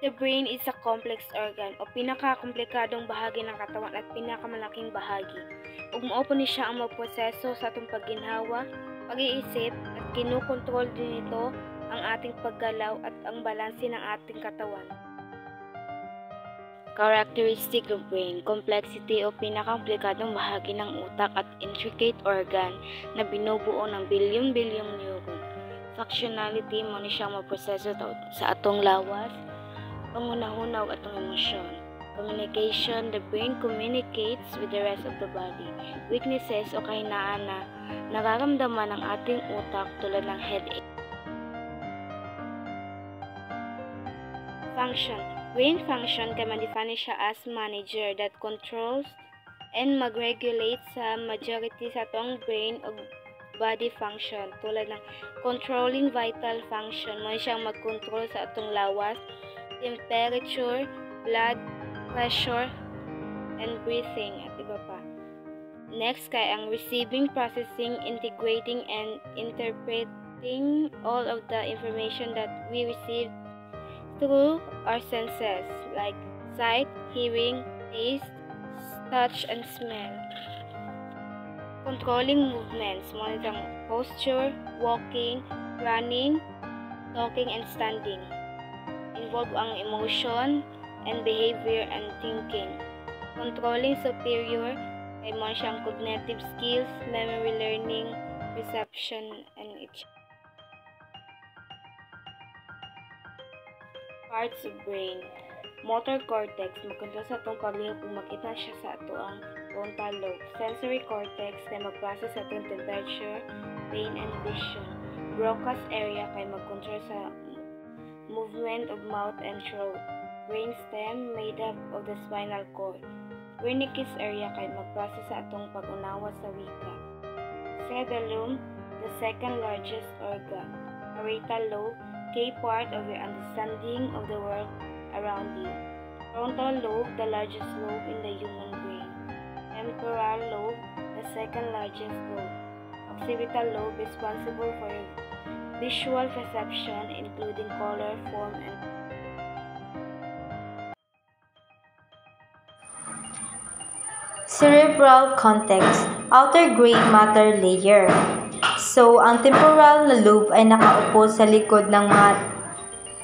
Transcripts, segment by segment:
The brain is a complex organ o pinakakomplikadong bahagi ng katawan at pinakamalaking bahagi. Ug mao ni siya ang magproseso sa atong pagginhawa, pag-iisip at kinukontrol din nito ang ating paggalaw at ang balanse ng ating katawan. Characteristic of brain, complexity o pinakakomplikadong bahagi ng utak at intricate organ na binubuo ng bilyon-bilyong neuron. Functionality mo ni siyang magproseso sa atong lawas, pangunahunaw atong emosyon. Communication, the brain communicates with the rest of the body. Weaknesses o kahinaan na nararamdaman ng ating utak tulad ng headache. Function. Brain function kay ma-define siya as manager that controls and mag-regulate sa majority sa atong brain o body function tulad ng controlling vital function mo siyang mag-control sa atong lawas, temperature, blood pressure, and breathing at iba pa. Next kay ang receiving, processing, integrating, and interpreting all of the information that we receive through our senses like sight, hearing, taste, touch, and smell. Controlling movements, monitoring posture, walking, running, talking, and standing. Involve ang emotion and behavior and thinking. Controlling superior ay mo siyang cognitive skills, memory learning, perception, and each. Parts of brain. Motor cortex, magkontrol sa atong paglihok kung makita siya sa ato ang frontal lobe. Sensory cortex, kay mag-process sa atong temperature, pain, and vision. Broca's area, kay mag-control sa movement of mouth and throat. Brainstem, made up of the spinal cord. Wernicke's area, kay mag-process sa atong pag-unawa sa wika. Cerebellum, the second largest organ. Parietal lobe, key part of your understanding of the world around you. Frontal lobe, the largest lobe in the human brain. Temporal lobe, the second largest lobe. Occipital lobe, responsible for visual perception, including color, form, and cerebral cortex, outer gray matter layer. So, ang temporal na lobe ay nakaupo sa likod ng mga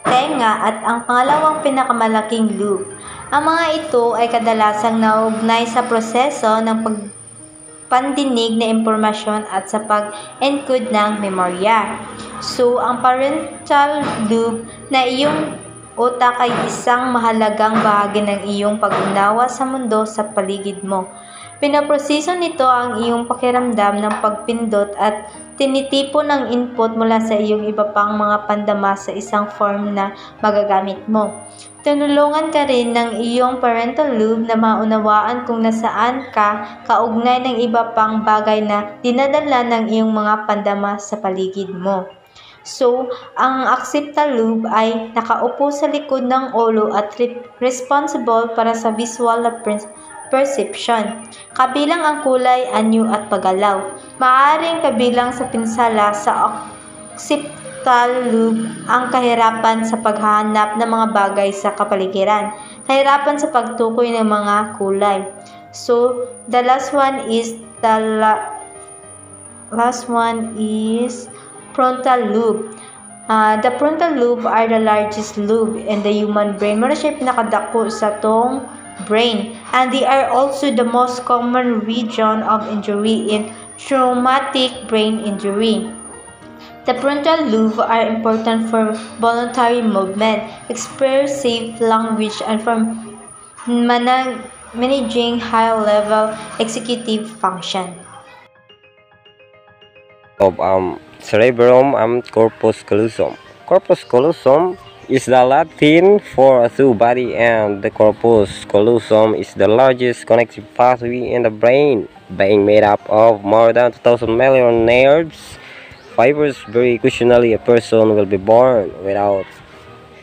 tenga at ang pangalawang pinakamalaking lobe. Ang mga ito ay kadalasang naugnay sa proseso ng pagpandinig na impormasyon at sa pag-encode ng memorya. So, ang parental lobe na iyong utak ay isang mahalagang bahagi ng iyong pag-unawa sa mundo sa paligid mo. Pinaproseso nito ang iyong pakiramdam ng pagpindot at tinitipon ng input mula sa iyong iba pang mga pandama sa isang form na magagamit mo. Tinulungan ka rin ng iyong parental lobe na maunawaan kung nasaan ka kaugnay ng iba pang bagay na dinadala ng iyong mga pandama sa paligid mo. So, ang occipital lobe ay nakaupo sa likod ng ulo at responsible para sa visual na perception, kabilang ang kulay, anyo at paggalaw. Maaaring kabilang sa pinsala sa occipital lobe ang kahirapan sa paghahanap ng mga bagay sa kapaligiran, kahirapan sa pagtukoy ng mga kulay. So, the last one is frontal lobe. The frontal lobe are the largest lobe in the human brain. Mara siya pinakadako sa tong brain, and they are also the most common region of injury in traumatic brain injury. The frontal lobe are important for voluntary movement, expressive language, and for managing high-level executive function. Of cerebrum and corpus callosum. Corpus callosum is the Latin for a through body, and the corpus callosum is the largest connective pathway in the brain, being made up of more than 2,000 million nerves fibers. Very occasionally, a person will be born without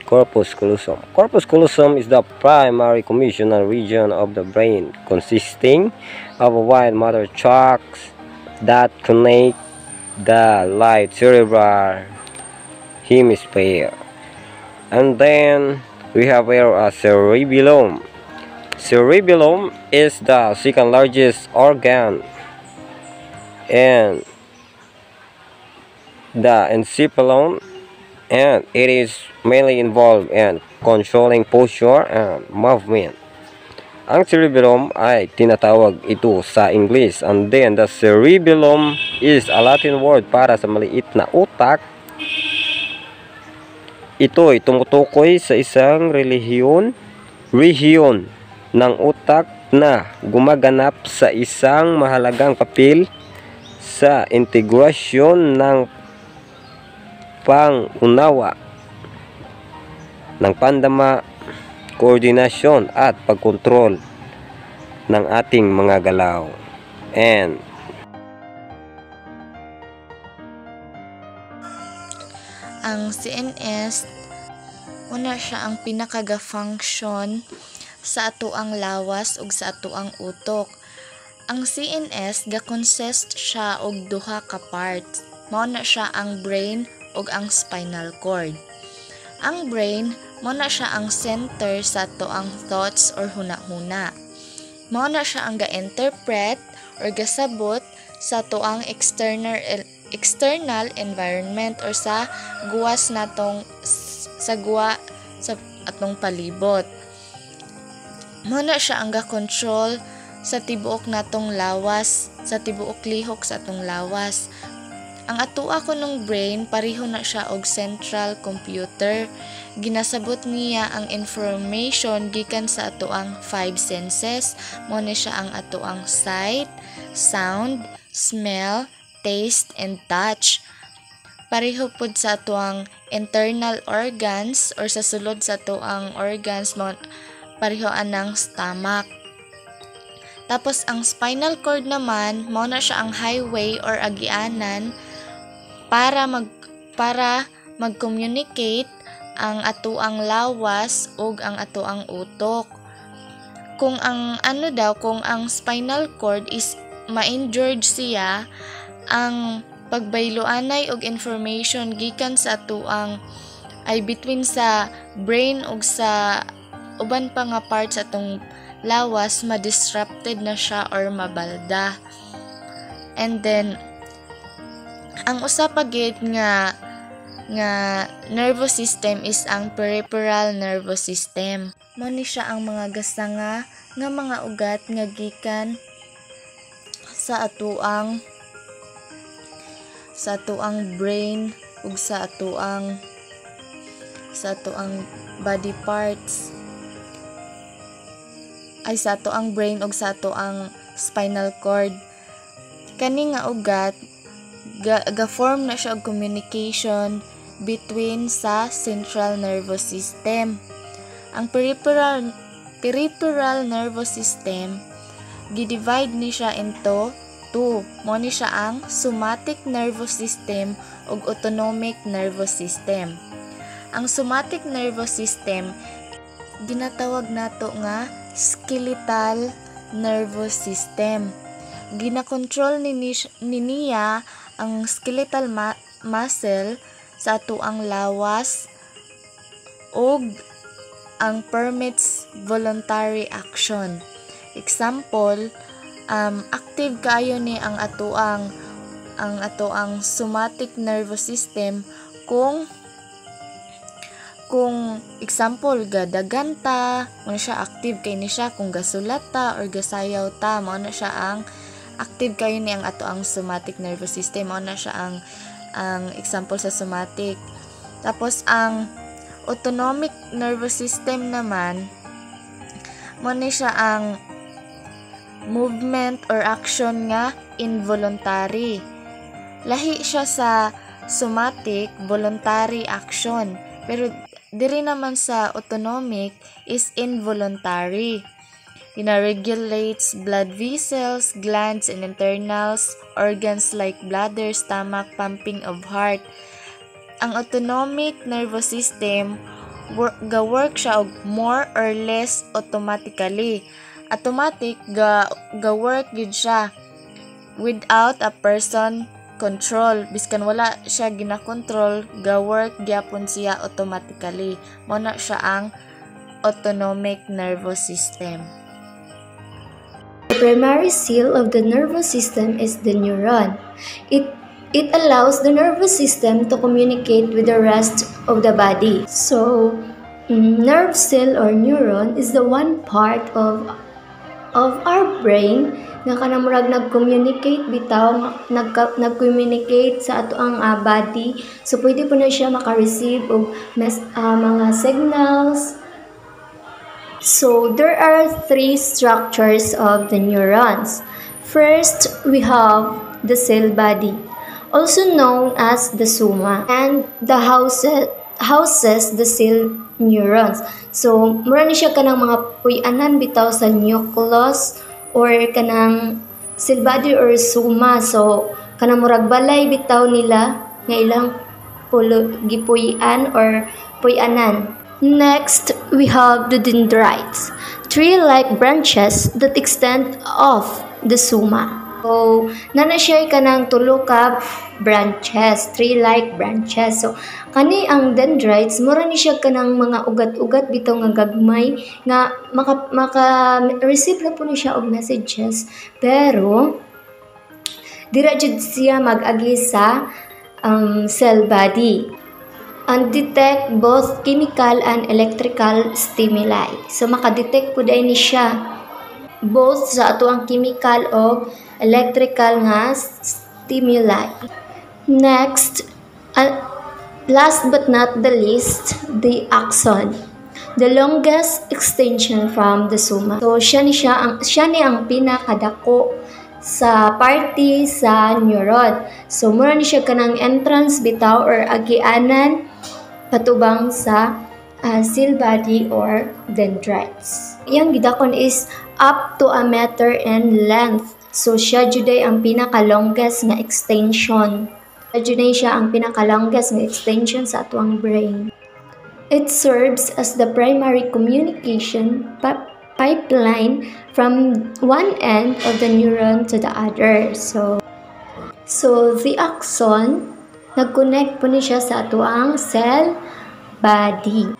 corpus callosum. Corpus callosum is the primary commissional region of the brain, consisting of a wide matter tracts that connect the right cerebral hemisphere. And then we have here a cerebellum. Cerebellum is the second largest organ and the encephalon, and it is mainly involved in controlling posture and movement. Ang cerebellum ay tinatawag ito sa English, and then the cerebellum is a Latin word para sa maliit na utak. Ito ay tumutukoy sa isang rehiyon ng utak na gumaganap sa isang mahalagang papel sa integrasyon ng pangunawa ng pandama, koordinasyon at pagkontrol ng ating mga galaw. And ang CNS, una siya ang pinakaga-function sa atoang lawas ug sa atoang utok. Ang CNS ga-consist siya og duha ka parts. Mao na siya ang brain ug ang spinal cord. Ang brain mao na siya ang center sa atoang thoughts or hunahuna. Mao na siya ang ga-interpret or gasabot sa atoang external environment or sa guwas natong sa atong palibot. Mao na siya ang ga-control sa tibuok natong lawas, sa tibuok lihok sa atong lawas. Ang atoa kunong brain pareho na siya og central computer. Ginasabot niya ang information gikan sa atoang 5 senses. Mao ni siya ang atoang sight, sound, smell, taste, and touch. Pareho pud sa atoang internal organs or sa sulod sa atoang organs pareho anang stomach. Tapos ang spinal cord naman mao na siya ang highway or agianan para mag-communicate ang atoang lawas ug ang atoang utok. Kung ang kung ang spinal cord is ma-injured siya, ang pagbayloanay og information gikan sa atoang ay between sa brain ug sa uban pa nga parts sa atong lawas, ma-disrupted na siya or mabalda. And then ang usa pa gid nga nervous system is ang peripheral nervous system. Mao ni siya ang mga gasanga nga mga ugat nga gikan sa atoang brain ug sa atoang body parts, ay sa atoang brain ug sa atoang spinal cord. Kani nga ugat ga-form na siya og communication between sa central nervous system. Ang peripheral nervous system gi-divide ni siya into two. Mao ni siya ang somatic nervous system ug autonomic nervous system. Ang somatic nervous system ginatawag nato nga skeletal nervous system. Gina-control ni niya ang skeletal muscle sa atoang lawas ug ang permits voluntary action. Example, active kaayo ni ang atoang somatic nervous system kung example gadagan ta, mao siya active kay ni siya kung gasulat ta or gasayaw ta, mao na siya ang active kayo ni ang atoang somatic nervous system, mao na siya ang example sa somatic. Tapos ang autonomic nervous system naman mao ni siya ang movement or action nga involuntary. Lahi siya sa somatic voluntary action, pero diri naman sa autonomic is involuntary. Regulates blood vessels, glands, and internal organs like bladder, stomach, pumping of heart. Ang autonomic nervous system ga-work siya og more or less automatically. Automatic ga-work gid siya without a person control. Biskan wala siya gina-control, ga-work gyapon siya automatically. Mao na siya ang autonomic nervous system. The primary cell of the nervous system is the neuron. It allows the nervous system to communicate with the rest of the body. So, nerve cell or neuron is the one part of our brain nga kanang murag nag-communicate bitaw, nag-communicate sa ato ang body. So, pwede po na siya maka-receive og mga signals. So, there are three structures of the neurons. First, we have the cell body, also known as the soma, and the houses the cell neurons. So, mura ni siya kanang mga puy-anan bitaw sa nucleus or kanang cell body or soma. So, kanang murag balay bitaw nila nga ilang gipuy-an or puy-anan. Next, we have the dendrites, tree-like branches that extend off the soma. So, nana siya kanang tulo ka branches, tree-like branches. So, kani ang dendrites, mura ni siya kanang mga ugat-ugat bitaw nga gagmay nga maka-receive na po ni siya og messages. Pero, dira jud siya mag-agi sa cell body and detect both chemical and electrical stimuli. So, makadetect po dahil ni siya both sa ato ang chemical o electrical nga stimuli. Next, last but not the least, the axon, the longest extension from the soma. So, siya ni ang pinakadako sa party sa neuron. So, mura ni siya kanang entrance bitaw or agianan patubang sa cell body or dendrites. Iyang gidakon is up to 1 meter in length. So, siya juday ang pinaka-longest nga extension. Siya ang pinaka-longest nga extension sa atuang brain. It serves as the primary communication pipeline from one end of the neuron to the other. So the axon, nag-connect po ni siya sa atuang cell body.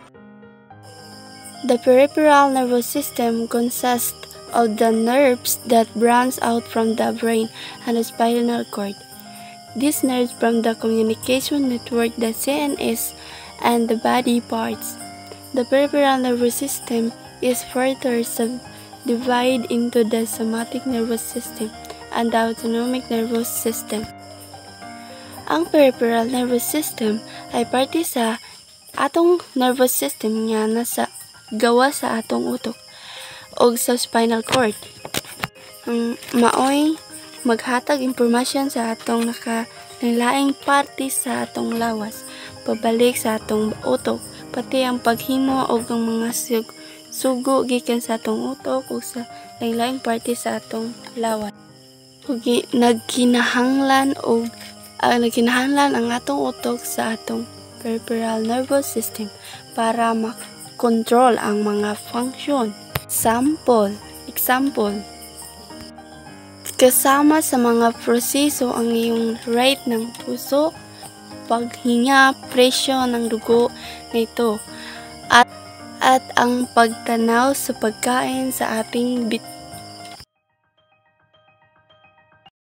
The peripheral nervous system consists of the nerves that branch out from the brain and the spinal cord. These nerves from the communication network, the CNS, and the body parts. The peripheral nervous system is further subdivided into the somatic nervous system and the autonomic nervous system. Ang peripheral nervous system ay parte sa atong nervous system nga nasa gawa sa atong utok o sa spinal cord. Maoy maghatag impormasyon sa atong nakalaing parte sa atong lawas pabalik sa atong utok, pati ang paghimo og ang mga sugo gikan sa atong utok o sa laing parte sa atong lawas. Nagkinahanglan ang atong utok sa atong peripheral nervous system para makontrol ang mga function. Example, kasama sa mga proseso ang iyong rate ng puso, paghinga, presyo ng dugo nito, at ang pagtanaw sa pagkain sa ating